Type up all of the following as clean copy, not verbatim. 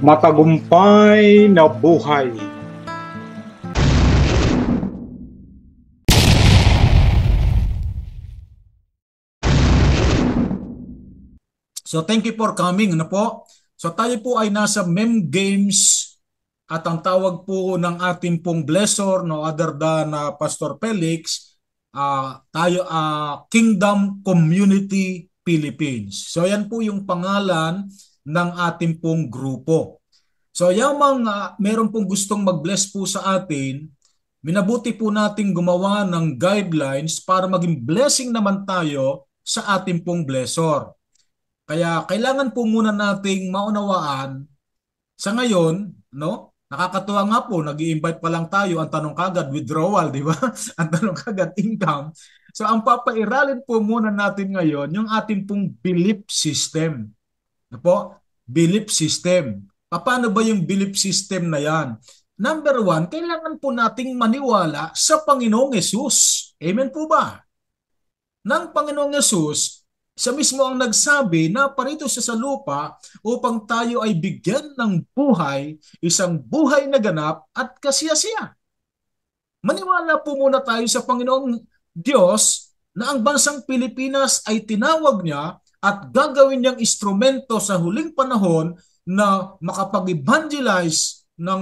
Matagumpay na buhay. So thank you for coming. Ano po? So tayo po ay nasa Mem Games at ang tawag po ng ating pong blessor no other than Pastor Felix, tayo Kingdom Community Philippines. So yan po yung pangalan ng ating pong grupo. So yung mga meron pong gustong mag-bless po sa atin, minabuti po nating gumawa ng guidelines para maging blessing naman tayo sa ating pong blessor. Kaya kailangan po muna nating maunawaan sa ngayon, no? Nakakatuwa nga po, nag-i-invite pa lang tayo, ang tanong kagad withdrawal, di ba? Ang tanong kagad income. So ang papairalin po muna natin ngayon yung ating pong belief system. Ano po? Belief system. Paano ba yung belief system na yan? Number one, kailangan po nating maniwala sa Panginoong Yesus. Amen po ba? Ng Panginoong Yesus, siya mismo ang nagsabi na parito siya sa lupa upang tayo ay bigyan ng buhay, isang buhay na ganap at kasiyasiya. Maniwala po muna tayo sa Panginoong Diyos na ang bansang Pilipinas ay tinawag niya at gagawin niyang instrumento sa huling panahon na makapag-evangelize ng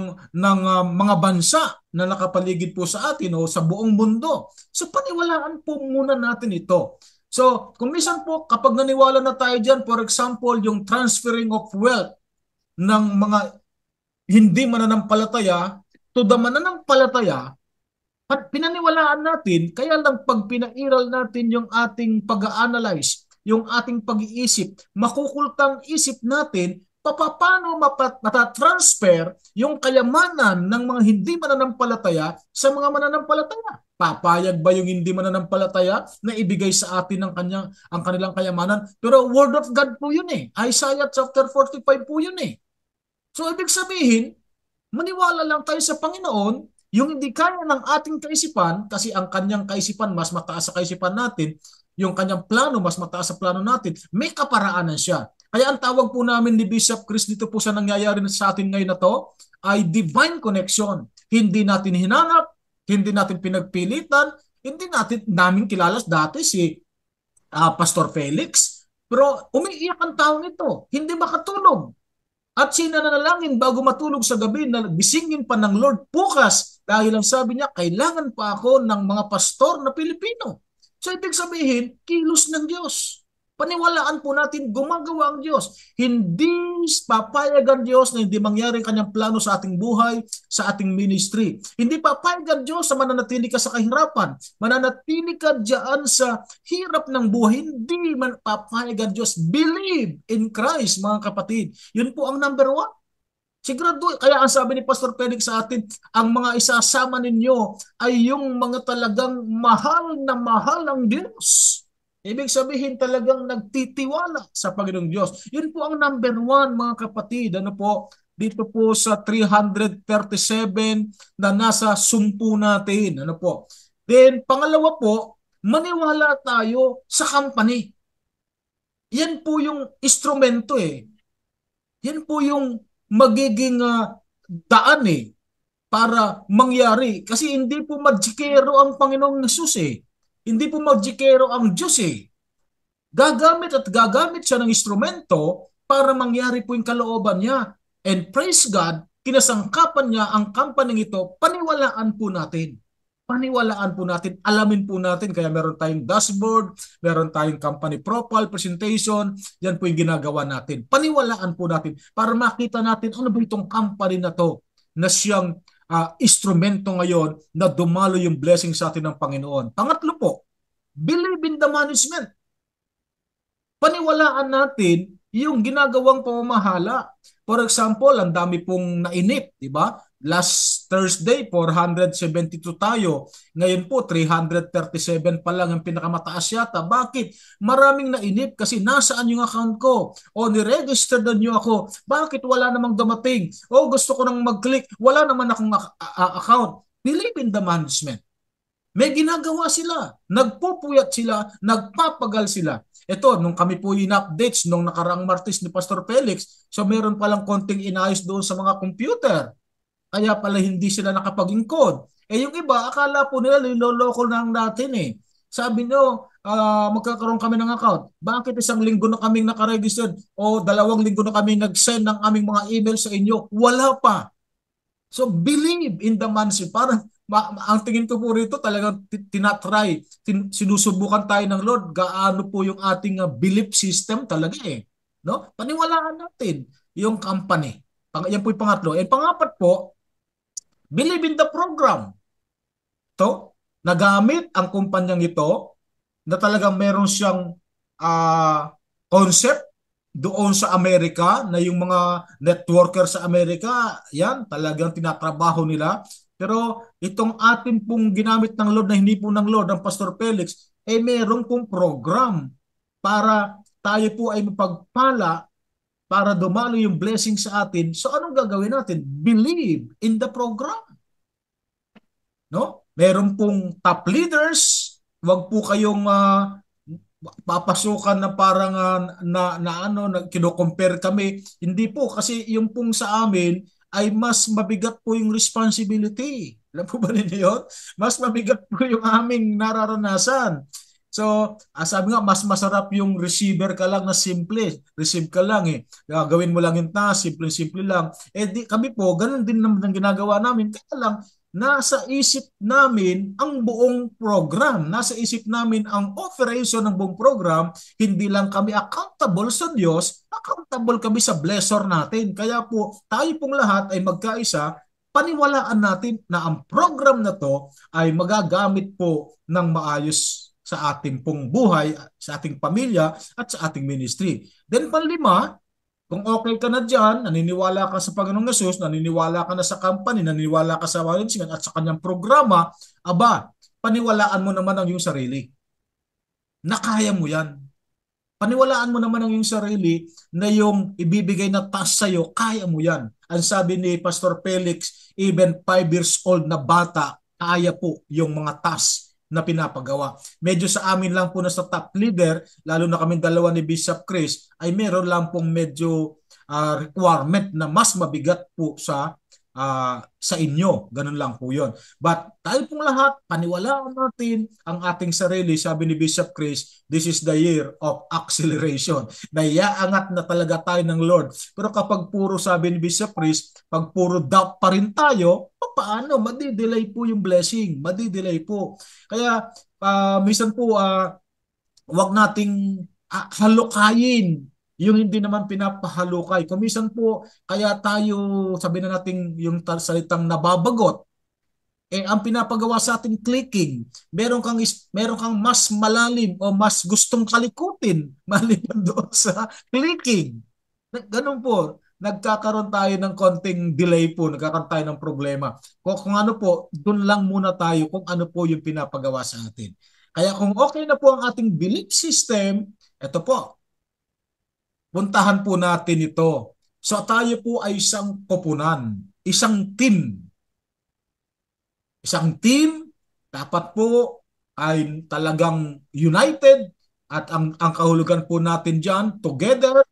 mga bansa na nakapaligid po sa atin o sa buong mundo. So paniwalaan po muna natin ito. So, kung minsan po, kapag naniwala na tayo dyan, for example, yung transferring of wealth ng mga hindi mananampalataya to the mananampalataya, at pinaniwalaan natin, kaya lang pag pinairal natin yung ating pag-analyze, yung ating pag-iisip, makukultang isip natin, paano matatransfer yung kayamanan ng mga hindi mananampalataya sa mga mananampalataya? Papayag ba yung hindi mananampalataya na ibigay sa atin ang kanilang kayamanan? Pero word of God po yun eh. Isaiah chapter 45 po yun eh. So ibig sabihin, maniwala lang tayo sa Panginoon, yung hindi kaya ng ating kaisipan, kasi ang kanyang kaisipan mas mataas sa kaisipan natin, yung kanyang plano mas mataas sa plano natin, may kaparaanan siya. Kaya ang tawag po namin ni Bishop Chris dito po sa nangyayari sa atin ngayon na to, ay divine connection. Hindi natin hinanap, hindi natin pinagpilitan, hindi namin kilala dati si Pastor Felix, pero umiiyak ang taong ito, hindi makatulog. At sinanalangin bago matulog sa gabi na gisingin pa ng Lord bukas dahil ang sabi niya, kailangan pa ako ng mga pastor na Pilipino. So ibig sabihin, kilos ng Diyos. Paniwalaan po natin, gumagawa ang Diyos. Hindi papayag ang Diyos na hindi mangyari ang kanyang plano sa ating buhay, sa ating ministry. Hindi papayag ang Diyos na mananatili ka sa kahirapan. Mananatili ka dyan sa hirap ng buhay. Hindi man papayag ang Diyos. Believe in Christ, mga kapatid. Yun po ang number one. Sigurado, kaya ang sabi ni Pastor Felix sa atin, ang mga isasama ninyo ay yung mga talagang mahal ng Diyos. Ibig sabihin talagang nagtitiwala sa Panginoong Diyos. Yun po ang number one, mga kapatid. Ano po? Dito po sa 337 na nasa sumpu natin. Ano po? Then, pangalawa po, maniwala tayo sa company. Yan po yung instrumento eh. Yan po yung magiging daan eh para mangyari. Kasi hindi po magikero ang Panginoong Yesus eh. Hindi po magikero ang Diyos eh. Gagamit at gagamit siya ng instrumento para mangyari po yung kalooban niya. And praise God, kinasangkapan niya ang company ito, paniwalaan po natin. Paniwalaan po natin, alamin po natin, kaya meron tayong dashboard, meron tayong company profile, presentation, yan po yung ginagawa natin. Paniwalaan po natin para makita natin ano ba itong company na to na siyang instrumento ngayon na dumalo yung blessing sa atin ng Panginoon. Pangatlo po, believe in the management. Paniwalaan natin yung ginagawang pamamahala. For example, ang dami pong nainip, di ba? Last Thursday, 472 tayo. Ngayon po, 337 pa lang ang pinakamataas yata. Bakit? Maraming nainip kasi nasaan yung account ko? O niregister na nyo ako. Bakit wala namang dumating? O gusto ko nang mag-click, wala naman akong account. Believe in the management. May ginagawa sila, nagpupuyat sila, nagpapagal sila. Ito, nung kami po in-updates nung nakaraang Martes ni Pastor Felix, so meron palang konting inayos doon sa mga computer. Kaya pala hindi sila nakapag-encode. Eh yung iba, akala po nila niloloko lang natin eh. Sabi nyo, magkakaroon kami ng account. Bakit isang linggo na kaming nakaregistered o 2 linggo na kami nag-send ng aming mga email sa inyo? Wala pa. So believe in the mansi. Parang ang tingin ko po rito talagang tinatry, sinusubukan tayo ng Lord gaano po yung ating belief system talaga eh. No? Paniwalaan natin yung company. Yan po yung pangatlo. And pangapat po, believe in the program. To, nagamit ang kumpanyang ito na talagang meron siyang concept doon sa Amerika na yung mga networker sa Amerika, yan, talagang tinatrabaho nila. Pero itong ating pong ginamit ng Lord na hindi po ng Lord, ng Pastor Felix, eh meron pong program para tayo po ay mapagpala para dumalo yung blessing sa atin. So anong gagawin natin? Believe in the program. No? Meron pong top leaders, wag po kayong papasukan na parang na ano na kino-compare kami. Hindi po kasi yung pong sa amin ay mas mabigat po yung responsibility. Alam po ba ninyo yun? Mas mabigat po yung aming nararanasan. So, sabi nga, mas masarap yung receiver ka lang na simple. Receive ka lang eh. Gawin mo lang yung task, simple-simple lang. Eh di, kami po, ganun din naman ang ginagawa namin. Kaya lang, nasa isip namin ang buong program. Nasa isip namin ang operation ng buong program. Hindi lang kami accountable sa Diyos, accountable kami sa blessor natin. Kaya po, tayo pong lahat ay magkaisa, paniwalaan natin na ang program na to ay magagamit po ng maayos sa ating pong buhay, sa ating pamilya at sa ating ministry. Then panlima, kung okay ka na dyan, naniniwala ka sa Panginoong Yesus, naniniwala ka na sa company, naniniwala ka sa management at sa kanyang programa, aba, paniwalaan mo naman ang iyong sarili. Na kaya mo yan. Paniwalaan mo naman ang iyong sarili na yung ibibigay na task sa'yo, kaya mo yan. Ang sabi ni Pastor Felix, even 5 years old na bata, kaya po yung mga task na pinapagawa. Medyo sa amin lang po na sa top leader, lalo na kami dalawa ni Bishop Chris, ay meron lang pong medyo requirement na mas mabigat po sa inyo. Ganun lang po yun. But tayo pong lahat, paniwalaan natin ang ating sarili. Sabi ni Bishop Chris, this is the year of acceleration. Naiaangat na talaga tayo ng Lord. Pero kapag puro, sabi ni Bishop Chris, pag puro doubt pa rin tayo, paano? Madidelay po yung blessing. Madidelay po. Kaya minsan po, wag nating halukayin yung hindi naman pinapahalukay. Kumisan po, kaya tayo, sabi na natin yung salitang nababagot, eh ang pinapagawa sa ating clicking, meron kang mas malalim o mas gustong kalikutin maliban doon sa clicking. Ganun po, nagkakaroon tayo ng konting delay po, nagkakaroon tayo ng problema. Kung ano po, doon lang muna tayo kung ano po yung pinapagawa sa atin. Kaya kung okay na po ang ating belief system, ito po, puntahan po natin ito. So tayo po ay isang koponan, isang team. Isang team, dapat po ay talagang united at ang kahulugan po natin dyan, together,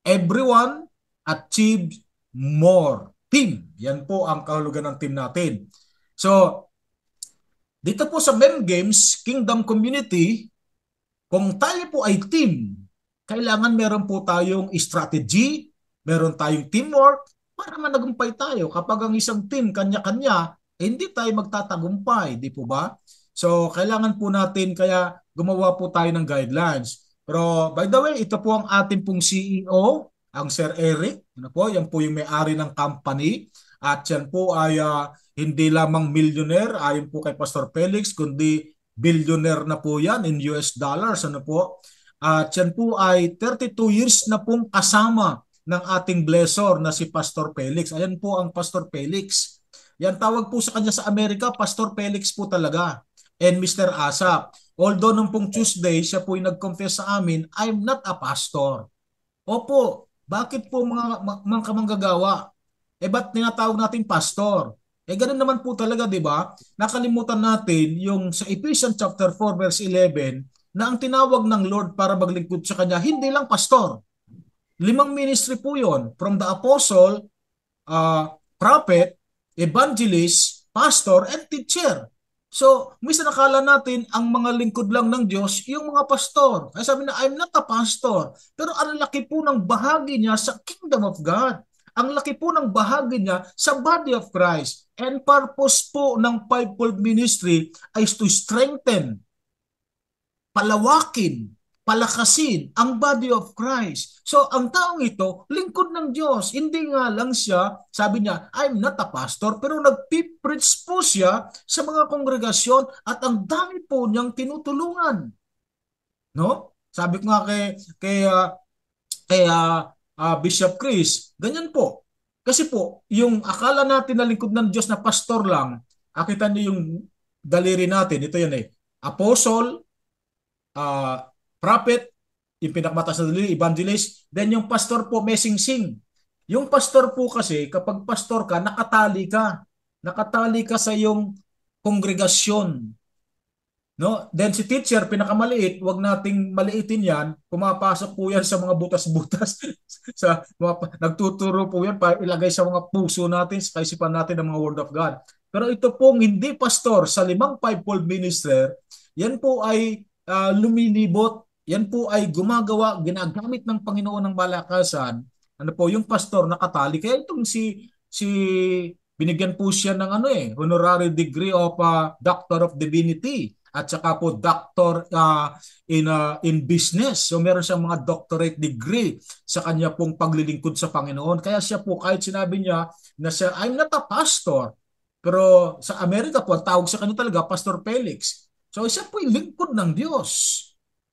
everyone achieves more. Team. Yan po ang kahulugan ng team natin. So, dito po sa Men Games, Kingdom Community, kung tayo po ay team, kailangan meron po tayong strategy, meron tayong teamwork para managumpay tayo. Kapag ang isang team kanya-kanya, hindi tayo magtatagumpay, di po ba? So, kailangan po natin kaya gumawa po tayo ng guidelines. Pero by the way, ito po ang ating pong CEO, ang Sir Eric. Ano po? Yan po yung may-ari ng company. At yan po ay hindi lamang millionaire ayon po kay Pastor Felix, kundi billionaire na po yan in US dollars. Ano po? At yan po ay 32 years na pong kasama ng ating blessor na si Pastor Felix. Ayan po ang Pastor Felix. Yan tawag po sa kanya sa Amerika, Pastor Felix po talaga. And Mr. Asap. Although nung pong Tuesday, siya po yung nag-confess sa amin, I'm not a pastor. Opo, bakit po mga kamanggagawa? Eh ba't tinatawag natin pastor? Ganun naman po talaga, di ba? Nakalimutan natin yung sa Ephesians chapter 4 verse 11 na ang tinawag ng Lord para maglingkod sa Kanya, hindi lang pastor. 5 ministry po yon, from the apostle, prophet, evangelist, pastor, and teacher. So, minsan nakala natin ang mga lingkod lang ng Diyos, yung mga pastor. Kaya sabi na, I'm not a pastor. Pero ang laki po ng bahagi niya sa kingdom of God. Ang laki po ng bahagi niya sa body of Christ. And purpose po ng fivefold ministry is to strengthen, palawakin, palakasin ang body of Christ. So ang taong ito, lingkod ng Diyos. Hindi nga lang siya, sabi niya, I'm not a pastor, pero nagpipreach po siya sa mga kongregasyon at ang dami po niyang tinutulungan. No? Sabi ko nga kay Bishop Chris, ganyan po. Kasi po, yung akala natin na lingkod ng Diyos na pastor lang, akita niyo yung daliri natin, ito yan apostle, prophet, yung pinakamataas na daliri, evangelist, then yung pastor po, mesing-sing. Yung pastor po kasi, kapag pastor ka, nakatali ka. Nakatali ka sa yung kongregasyon. No? Then si teacher, pinakamaliit, wag nating maliitin yan. Pumapasok po yan sa mga butas-butas. Nagtuturo po yan para ilagay sa mga puso natin, sa kaisipan natin ng mga word of God. Pero ito pong hindi pastor sa 5 fivefold minister, yan po ay lumilibot, yan po ay gumagawa, ginagamit ng Panginoon ng malakasan. Ano po, yung pastor nakatali. Kaya itong si binigyan po siya ng honorary degree of Doctor of Divinity at saka po doctor in business. So meron siyang mga doctorate degree sa kanya pong paglilingkod sa Panginoon. Kaya siya po kahit sinabi niya na siya, I'm not a pastor. Pero sa Amerika po, ang tawag sa kanya talaga, Pastor Felix. So siya po yung lingkod ng Diyos.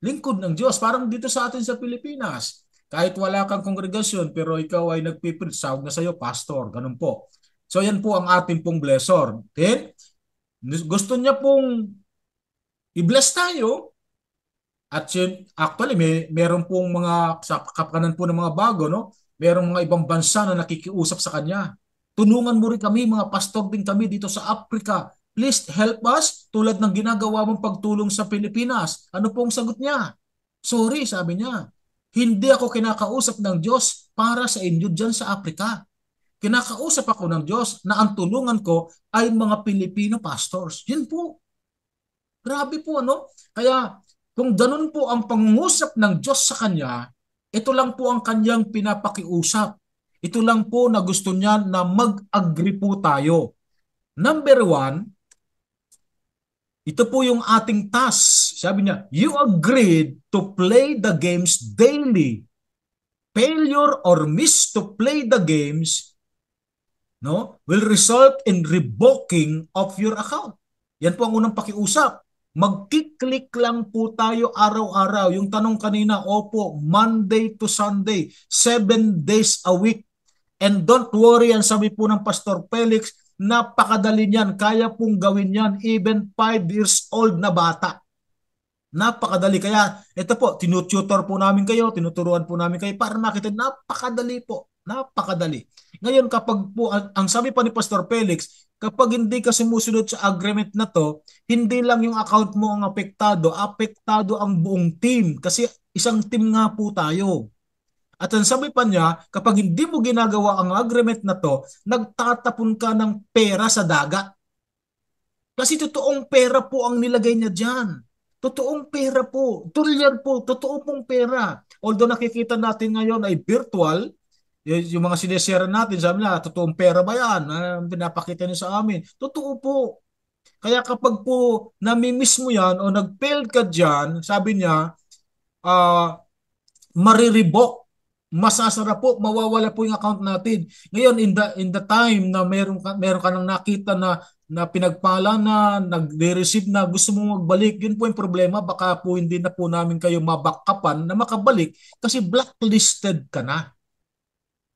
Lingkod ng Diyos. Parang dito sa atin sa Pilipinas. Kahit wala kang kongregasyon, pero ikaw ay nagpipreach, sawag na sa iyo, pastor. Ganun po. So yan po ang ating pong blessor. Then, gusto niya pong i-bless tayo. At yun, actually, meron pong mga, sa kapakanan po ng mga bago, no? Merong mga ibang bansa na nakikiusap sa kanya. Tulungan mo rin kami, mga pastor din kami dito sa Africa. Please help us tulad ng ginagawa mong pagtulong sa Pilipinas. Ano pong sagot niya? Sorry, sabi niya. Hindi ako kinakausap ng Diyos para sa inyo dyan sa Africa. Kinakausap ako ng Diyos na ang tulungan ko ay mga Pilipino pastors. Yun po. Grabe po, ano? Kaya kung ganun po ang pangungusap ng Diyos sa kanya, ito lang po ang kanyang pinapakiusap. Ito lang po na gusto niya na mag-agree po tayo. Number 1, ito po yung ating task. Sabi niya, you agreed to play the games daily. Failure or miss to play the games, no, will result in revoking of your account. Yan po ang unang pakiusap. Magkiklik lang po tayo araw-araw. Yung tanong kanina, opo, Monday to Sunday, 7 days a week. And don't worry, ang sabi po ng Pastor Felix, napakadali niyan. Kaya pong gawin yan, even 5 years old na bata. Napakadali. Kaya ito po, tinututor po namin kayo, tinuturuan po namin kayo para makita, napakadali po. Napakadali. Ngayon kapag po, ang sabi pa ni Pastor Felix, kapag hindi ka sumusunod sa agreement na to, hindi lang yung account mo ang apektado, apektado ang buong team kasi isang team nga po tayo. At ang sabi pa niya, kapag hindi mo ginagawa ang agreement na to, nagtatapon ka ng pera sa dagat. Kasi totoong pera po ang nilagay niya dyan. Totoong pera po. Tulyan po. Totoo pong pera. Although nakikita natin ngayon ay virtual, yung mga sineshare natin, sabi na, totoong pera ba yan? Pinapakita niyo sa amin. Totoo po. Kaya kapag po namimiss mo yan o nag-fail ka dyan, sabi niya, mariribok, masasara po, mawawala po yung account natin. Ngayon, in the time na meron ka nang nakita na pinagpala na, nag-receive na, gusto mo magbalik, yun po yung problema. Baka po hindi na po namin kayo mabackupan na makabalik kasi blacklisted ka na.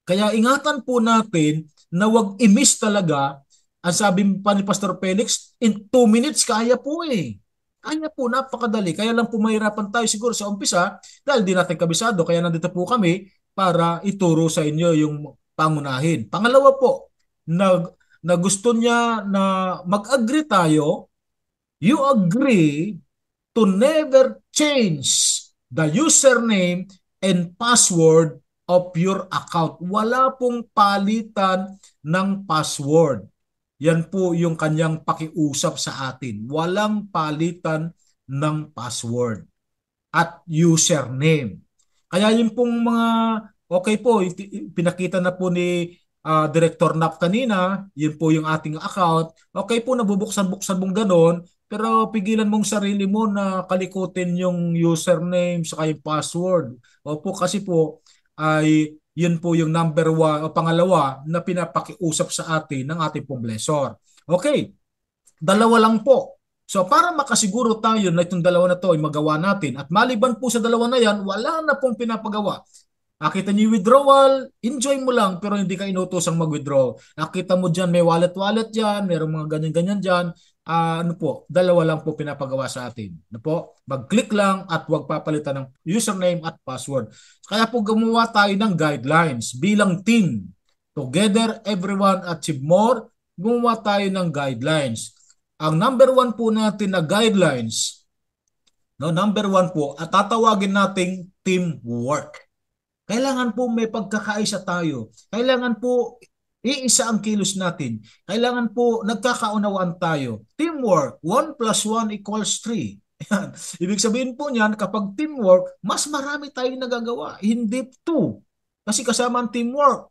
Kaya ingatan po natin na wag i-miss talaga. Ang sabi pa ni Pastor Felix, in 2 minutes kaya po eh. Kanya po, napakadali. Kaya lang po mahirapan tayo siguro sa umpisa dahil di natin kabisado. Kaya nandito po kami para ituro sa inyo yung pangunahin. Pangalawa po, na gusto niya na mag-agree tayo, you agree to never change the username and password of your account. Wala pong palitan ng password. Yan po yung kanyang pakiusap sa atin. Walang palitan ng password at username. Kaya yung pong mga, okay po, pinakita na po ni Director Nap kanina, yun po yung ating account. Okay po, nabubuksan-buksan mong ganon, pero pigilan mong sarili mo na kalikutin yung username sa yung password. Opo, kasi po ay yun po yung number one o pangalawa na pinapakiusap sa atin ng ating pong blessor. Okay, dalawa lang po. So para makasiguro tayo na itong dalawa na to ay magawa natin at maliban po sa dalawa na yan, wala na pong pinapagawa. Nakita niyo yung withdrawal, enjoy mo lang pero hindi ka inutosang mag-withdraw. Nakita mo dyan, may wallet-wallet dyan, mayroong mga ganyan-ganyan dyan. Ano po, dalawa lang po pinapagawa sa atin. Ano po? Mag-click lang at huwag papalitan ng username at password. Kaya po gumawa tayo ng guidelines bilang team. Together, everyone achieve more. Gumawa tayo ng guidelines. Ang number one po natin na guidelines, no, number one po, at tatawagin nating teamwork. Kailangan po may pagkakaisa tayo. Kailangan po iisa ang kilos natin. Kailangan po nagkakaunawaan tayo. Teamwork, 1 plus 1 equals 3. Yan. Ibig sabihin po niyan, kapag teamwork, mas marami tayong nagagawa. Hindi 2. Kasi kasama ang teamwork.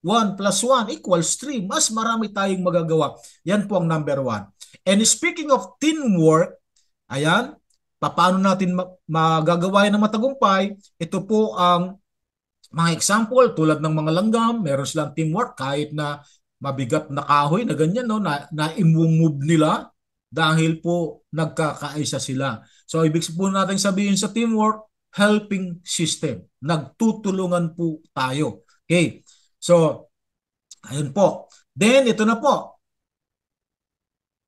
1 plus 1 equals 3. Mas marami tayong magagawa. Yan po ang number 1. And speaking of teamwork, ayan, paano natin magagawa yan ng matagumpay? Ito po ang mga example tulad ng mga langgam, meron silang teamwork kahit na mabigat na kahoy na ganyan, no, na i-move nila dahil po nagkakaisa sila. So ibig po natin sabihin sa teamwork, helping system. Nagtutulungan po tayo. Okay. So ayun po. Then ito na po.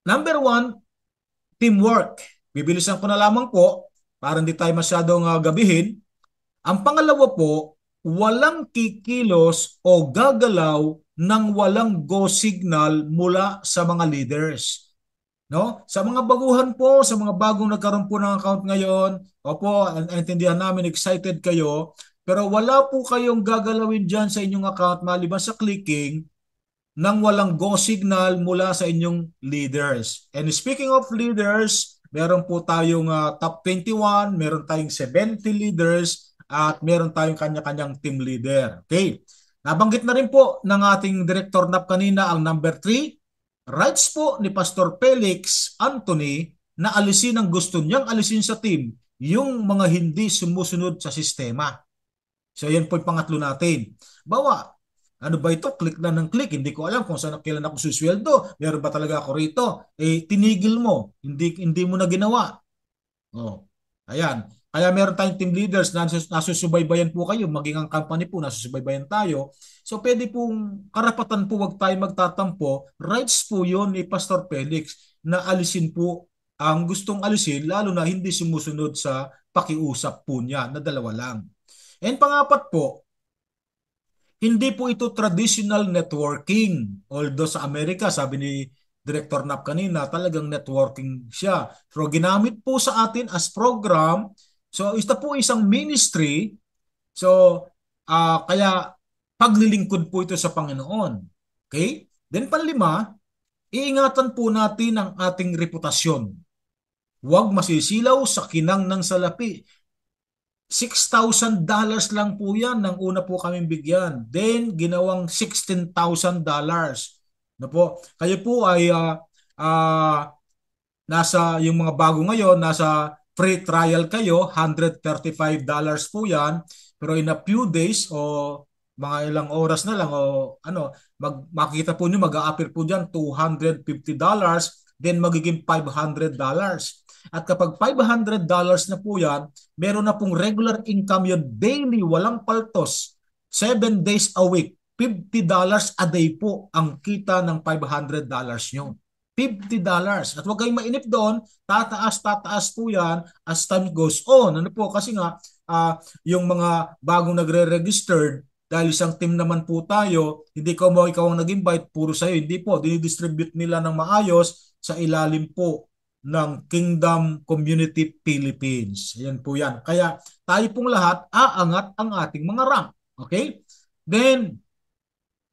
Number 1, teamwork. Bibilisan ko na lamang po para hindi tayo masyadong gabihin. Ang pangalawa po, walang kikilos o gagalaw ng walang go signal mula sa mga leaders. No? Sa mga baguhan po, sa mga bagong nagkaroon po ng account ngayon, opo, naintindihan namin, excited kayo, pero wala po kayong gagalawin dyan sa inyong account maliban sa clicking nang walang go signal mula sa inyong leaders. And speaking of leaders, meron po tayong top 21, meron tayong 70 leaders, at meron tayong kanya-kanyang team leader. Okay. Nabanggit na rin po ng ating Director Nap kanina ang number 3. Rights po ni Pastor Felix Anthony na alisin ang gusto niyang alisin sa team, yung mga hindi sumusunod sa sistema. So yan po yung pangatlo natin. Bawa, ano ba ito? Click na ng click. Hindi ko alam kung saan kailan ako susweldo. Meron ba talaga ako rito? Tinigil mo. Hindi mo na ginawa. Oh. Ayan. Kaya meron tayong team leaders na nasusubaybayan po kayo. Maging ang company po, nasusubaybayan tayo. So pwede pong karapatan po wag tayo magtatampo. Rights po yun ni Pastor Felix na alisin po ang gustong alisin lalo na hindi sumusunod sa pakiusap po niya na dalawa lang. And pangapat po, hindi po ito traditional networking. Although sa Amerika, sabi ni Director Nap kanina, talagang networking siya. Pero ginamit po sa atin as program. So ito po isang ministry. So kaya paglilingkod po ito sa Panginoon. Okay? Then panlima, iingatan po natin ang ating reputasyon. Huwag masisilaw sa kinang ng salapi. $6,000 lang po yan nang una po kaming bigyan. Then, ginawang $16,000. No po? Kayo po ay nasa yung mga bago ngayon, nasa free trial kayo, $135 po yan. Pero in a few days o mga ilang oras na lang o ano, makikita po nyo, mag-a-appear po dyan $250, then magiging $500. At kapag $500 na po yan, meron na pong regular income yun daily, walang paltos, 7 days a week, $50 a day po ang kita ng $500 nyo. $50. At huwag kayong mainip doon, tataas po yan as time goes on. Ano po, kasi nga, yung mga bagong nagre-registered, dahil isang team naman po tayo, hindi ko mo ikaw ang nag-invite, puro sa'yo. Hindi po, dinidistribute nila ng maayos sa ilalim po ng Kingdom Community Philippines. Ayan po yan. Kaya tayo pong lahat aangat ang ating mga rank. Okay? Then,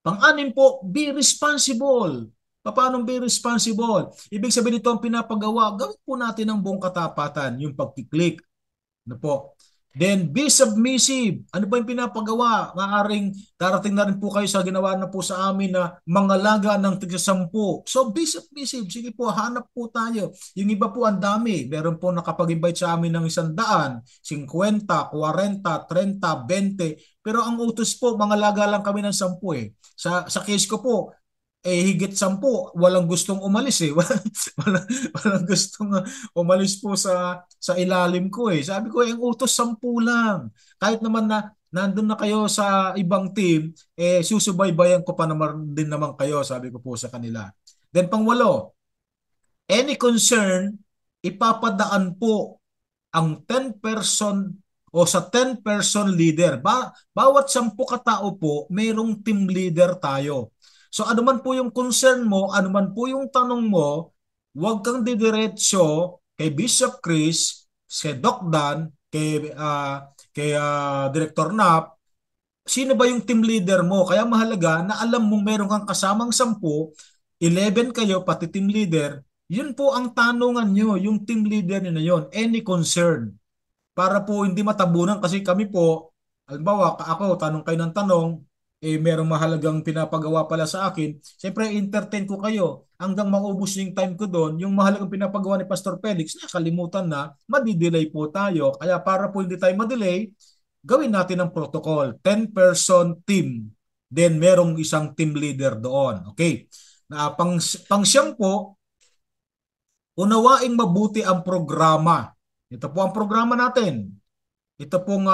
pang-anim po, be responsible. Paano be responsible? Ibig sabihin nito ang pinapagawa, gawin po natin ang buong katapatan, yung pagkiklik. Ano po? Then be submissive. Ano ba yung pinapagawa? Maaring darating na rin po kayo sa ginawa na po sa amin na mangalaga ng tig-10. So be submissive. Sige po, hanap po tayo. Yung iba po ang dami. Meron po nakapag-invite sa amin ng 100, 50, 40, 30, 20. Pero ang utos po, mangalaga lang kami ng 10 eh. Sa case ko po, higit 10, walang gustong umalis eh. Walang gustong umalis po sa ilalim ko eh. Sabi ko, ang utos 10 lang. Kahit naman na nandun na kayo sa ibang team, susubaybayan ko pa naman din naman kayo, sabi ko po sa kanila. Then pangwalo, any concern, ipapadaan po ang 10 person o sa 10 person leader. Bawat 10 katao po, mayroong team leader tayo. So ano man po yung concern mo, ano man po yung tanong mo, huwag kang didiretso kay Bishop Chris, kay Doc Dan, kay Director Nap. Sino ba yung team leader mo? Kaya mahalaga na alam mong meron kang kasamang 10, 11 kayo, pati team leader. Yun po ang tanungan nyo, yung team leader nyo na yun. Any concern? Para po hindi matabunan kasi kami po, halimbawa, ako, tanong kayo ng tanong, merong mahalagang pinapagawa pala sa akin, siyempre entertain ko kayo hanggang maubos yung time ko doon, yung mahalagang pinapagawa ni Pastor Felix, nakalimutan na, madidelay po tayo. Kaya para po hindi tayo madelay, gawin natin ang protocol, 10 person team, then merong isang team leader doon. Okay. Pang siyam po, unawaing mabuti ang programa. Ito po ang programa natin. Ito pong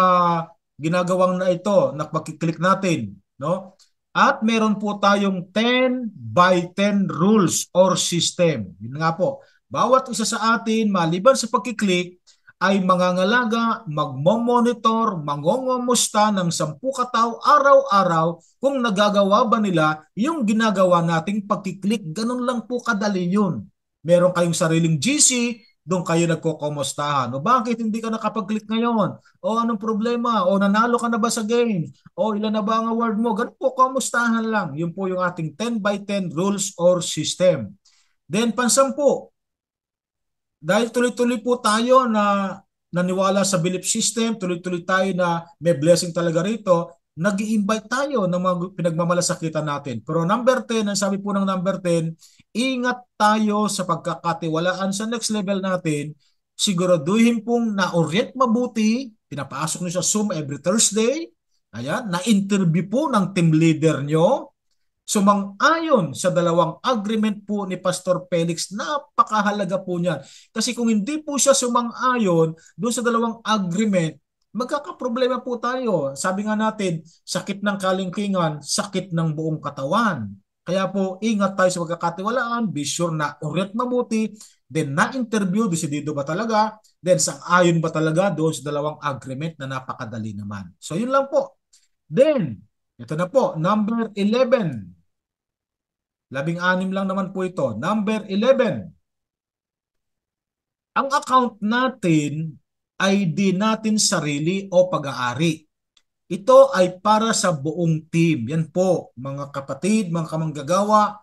ginagawang na ito, nakpakiklik natin. No? At meron po tayong 10 by 10 rules or system. Yun nga po. Bawat isa sa atin, maliban sa pagkiklik, ay mangangalaga, magmomonitor, mangongomusta ng 10 katao araw-araw kung nagagawa ba nila yung ginagawa nating pagkiklik. Ganun lang po kadali yun. Meron kayong sariling GC, doon kayo nagkukumustahan. O bakit hindi ka nakapag-click ngayon? O anong problema? O nanalo ka na ba sa game? O ilan na ba ang award mo? Ganun po, kumustahan lang. Yun po yung ating 10 by 10 rules or system. Then, pansampu, dahil tuloy-tuloy po tayo na naniwala sa belief system, tuloy-tuloy tayo na may blessing talaga rito, nag-i-invite tayo ng mga pinagmamalasakitan natin. Pero number 10, ang sabi po ng number 10, ingat tayo sa pagkakatiwalaan sa next level natin. Siguraduhin pong na-orient mabuti, pinapasok nyo sa Zoom every Thursday, ayan, na-interview po ng team leader nyo, sumang-ayon sa dalawang agreement po ni Pastor Felix. Napakahalaga po niyan. Kasi kung hindi po siya sumang-ayon doon sa dalawang agreement, magkakaproblema po tayo. Sabi nga natin, sakit ng kalingkingan, sakit ng buong katawan. Kaya po, ingat tayo sa pagkakatiwalaan, be sure na orient mabuti, then na-interview, desidido ba talaga, then sang-ayon ba talaga doon sa dalawang agreement na napakadali naman. So yun lang po. Then, ito na po, number 11. 16 lang naman po ito. Number 11. Ang account natin ay di natin sarili o pag-aari. Ito ay para sa buong team. Yan po, mga kapatid, mga kamanggagawa,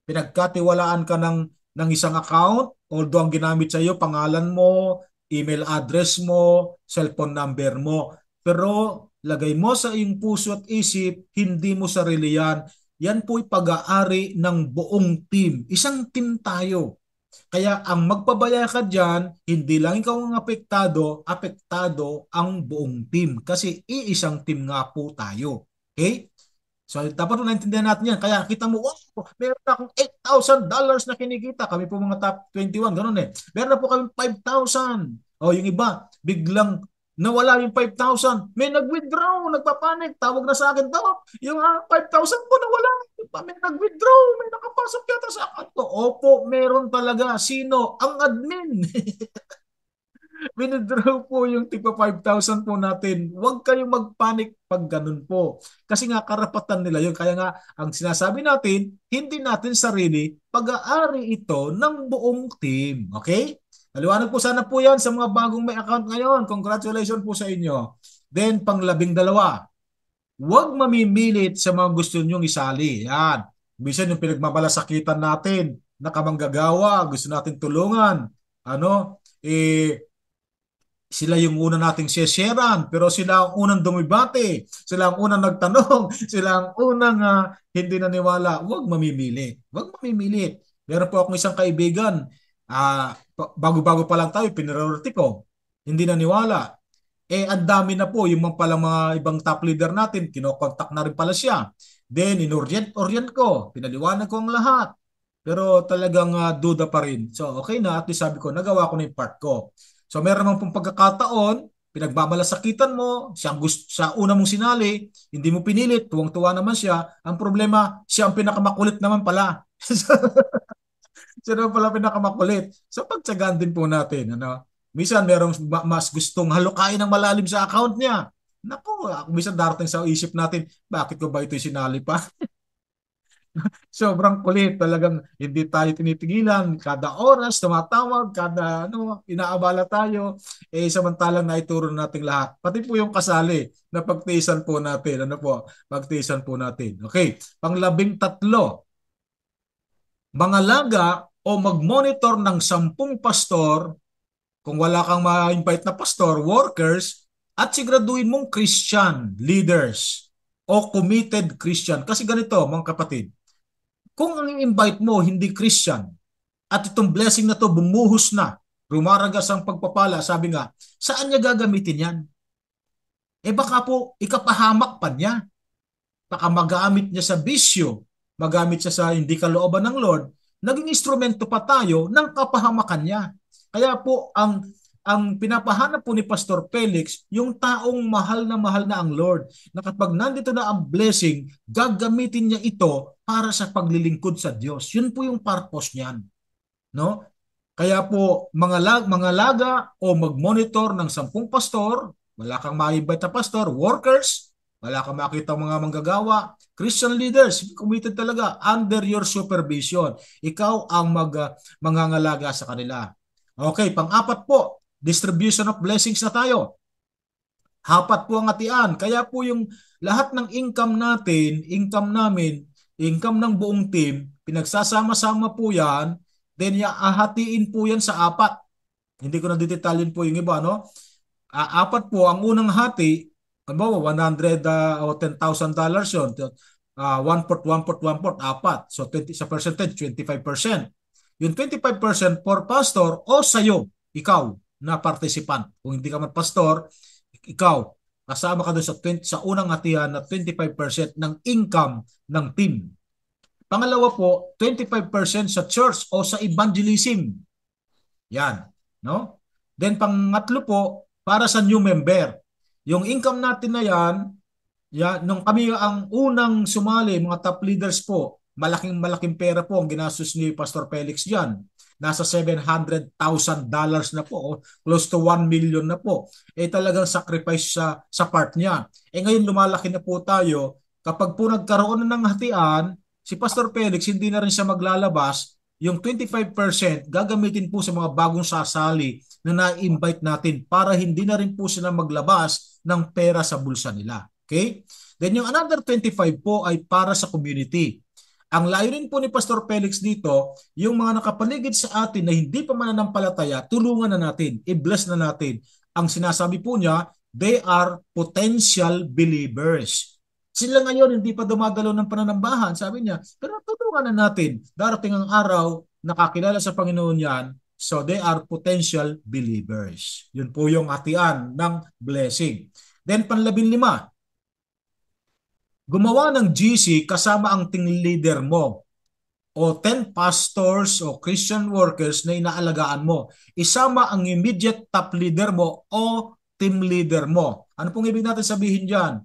pinagkatiwalaan ka ng isang account, although ang ginamit sa iyo, pangalan mo, email address mo, cellphone number mo. Pero lagay mo sa iyong puso at isip, hindi mo sarili yan. Yan po'y pag-aari ng buong team. Isang team tayo. Kaya ang magpabaya ka dyan, hindi lang ikaw ang apektado, apektado ang buong team. Kasi iisang team nga po tayo. Okay? So dapat naintindihan natin yan. Kaya kita mo, wow, meron na akong $8,000 na kinikita. Kami po mga top 21, ganun eh. Meron na po kami 5,000. O yung iba, biglang nawala yung 5,000. May nag-withdraw, nagpapanik. Tawag na sa akin, daw, yung 5,000 po nawala. May nag-withdraw, may nakapasok yata sa account ko. Opo, meron talaga. Sino? Ang admin. withdraw po yung tigpa 5,000 po natin. Huwag kayong magpanik pag ganun po. Kasi nga karapatan nila yun. Kaya nga ang sinasabi natin, hindi natin sarili, pag-aari ito ng buong team. Okay? Naliwanag po sana po yan sa mga bagong may account ngayon. Congratulations po sa inyo. Then, pang-12, huwag mamimilit sa mga gusto nyong isali. Yan. Minsan yung pinagmamalasakitan natin, nakamanggagawa, gusto natin tulungan. Ano? Sila yung una nating sharean, pero sila ang unang dumibate, sila ang unang nagtanong, sila ang unang hindi naniwala. Huwag mamimili. Huwag mamimili. Meron po akong isang kaibigan, bago-bago pa lang tayo, pinirority ko. Hindi naniwala. Ang dami na po, yung mga palang mga ibang top leader natin, kinokontak na rin pala siya. Then, inorient ko, pinaliwanag ko ang lahat. Pero talagang duda pa rin. So, okay na, at least sabi ko, nagawa ko na yung part ko. So, meron naman pong pagkakataon, pinagmamalasakitan mo, siya una mong sinali, hindi mo pinilit, tuwang-tuwa naman siya. Ang problema, siya ang pinakamakulit naman pala. Siya naman pala pinakamakulit. So, pagtsagaan din po natin. Ano? Minsan, merong mas gustong halukain ng malalim sa account niya. Naku, minsan darating sa isip natin, bakit ko ba ito sinali pa? Sobrang kulit. Talagang hindi tayo tinitigilan. Kada oras, tumatawag, kada inaabala tayo. Samantalang naituro nating lahat. Pati po yung kasali na pagtiisan po natin. Ano po? Pagtiisan po natin. Okay. Pang-13, mangalaga o mag-monitor ng 10 pastor kung wala kang ma-invite na pastor, workers, at siguraduhin mong Christian leaders o committed Christian. Kasi ganito, mga kapatid, kung ang invite mo hindi Christian at itong blessing na to bumuhos na, rumaragas ang pagpapala, sabi nga, saan niya gagamitin yan? Baka po ikapahamak pa niya. Baka magamit niya sa bisyo, magamit siya sa hindi kalooban ng Lord, naging instrumento pa tayo ng kapahamakan niya. Kaya po ang pinapahanap po ni Pastor Felix, yung taong mahal na ang Lord, na kapag nandito na ang blessing, gagamitin niya ito para sa paglilingkod sa Diyos. Yun po yung purpose niyan. No? Kaya po, mga laga o mag-monitor ng 10 pastor, wala kang ma-invite na pastor, workers, wala kang makita mga manggagawa, Christian leaders, committed talaga, under your supervision. Ikaw ang mangangalaga sa kanila. Okay, pang-apat po, distribution of blessings na tayo. Hapat po ang hatian. Kaya po yung lahat ng income natin, income namin, income ng buong team, pinagsasama-sama po yan, then hahatiin po yan sa apat. Hindi ko na detalyin po yung iba, no? Apat po, ang unang hati, halimbawa, 100 o $10,000 yun. 1/4, 1/4, 1/4, apat. So, 20, sa percentage, 25%. Yung 25% for pastor o sa'yo, ikaw na participant. Kung hindi ka man pastor, ikaw, kasama ka doon sa unang hatian na 25% ng income ng team. Pangalawa po, 25% sa church o sa evangelism. Yan. No? Then pangatlo po, para sa new member. Yung income natin na yan, nung kami ang unang sumali, mga top leaders po, malaking pera po ang ginastos ni Pastor Felix diyan. Nasa $700,000 na po, close to 1 million na po. Talagang sacrifice sa part niya. Ngayon lumalaki na po tayo, kapag po nagkaroon na ng hatian, si Pastor Felix hindi na rin siya maglalabas, yung 25% gagamitin po sa mga bagong sasali na na-invite natin para hindi na rin po sila maglabas ng pera sa bulsa nila. Okay? Then yung another 25 po ay para sa community. Ang layunin po ni Pastor Felix dito, yung mga nakapaligid sa atin na hindi pa mananampalataya, tulungan na natin, i-bless na natin. Ang sinasabi po niya, they are potential believers. Sila ngayon hindi pa dumadalo ng pananambahan, sabi niya, pero tulungan na natin. Darating ang araw, nakakilala sa Panginoon yan, so they are potential believers. Yun po yung hatian ng blessing. Then panlabinlima, gumawa ng GC kasama ang team leader mo o 10 pastors o Christian workers na inaalagaan mo. Isama ang immediate top leader mo o team leader mo. Ano pong ibig natin sabihin dyan?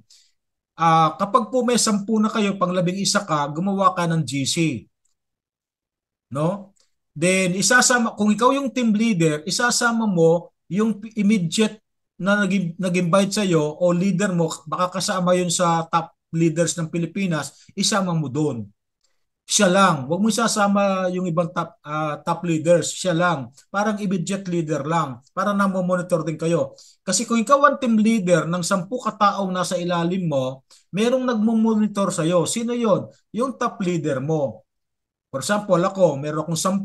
Kapag po may 10 na kayo, pang-11 ka, gumawa ka ng GC. No? Then, kung ikaw yung team leader, isasama mo yung immediate na nag-invite sa iyo o leader mo, baka kasama yun sa top leaders ng Pilipinas, isama mo doon. Siya lang. Huwag mo isasama yung ibang top leaders. Siya lang. Parang immediate leader lang. Para monitor din kayo. Kasi kung ikaw ang team leader ng 10 kataong nasa ilalim mo, merong nagmo-monitor sa iyo. Sino yon? Yung top leader mo. For example, ako, meron akong 10.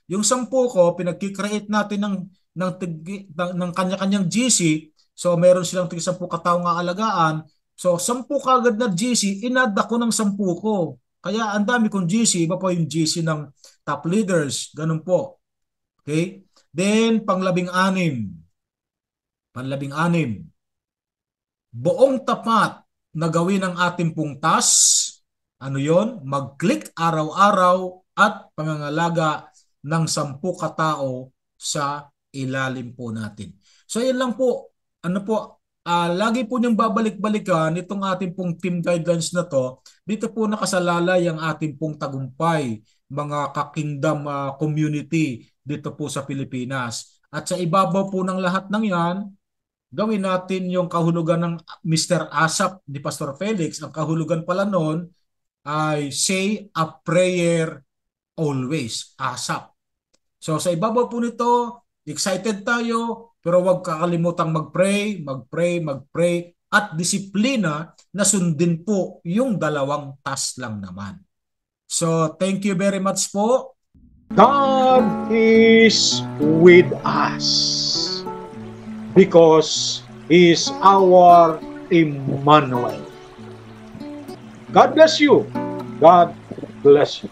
Yung 10 ko, pinag-create natin ng kanya-kanyang GC. So, meron silang 10 kataong aalagaan. So, 10 kagad na GC, inad ako ng 10 ko. Kaya ang dami kong GC, iba po yung GC ng top leaders. Ganun po. Okay? Then, panglabing-anim. Panlabing-anim. Buong tapat na gawin ang ating pong task. Ano yon? Mag-click araw-araw at pangangalaga ng 10 katao sa ilalim po natin. So, yun lang po. Ano po, lagi po niyong babalik-balikan itong ating pong team guidelines na to. Dito po nakasalalay ang ating pong tagumpay, mga ka-kingdom community dito po sa Pilipinas. At sa ibabaw po ng lahat ng yan, gawin natin yung kahulugan ng Mr. Asap ni Pastor Felix. Ang kahulugan pala noon ay say a prayer always. Asap. So sa ibabaw po nito, excited tayo, pero huwag kakalimutang mag-pray, mag-pray, mag-pray, at disiplina na sundin po yung dalawang task lang naman. So thank you very much po. God is with us because He is our Emmanuel. God bless you. God bless you.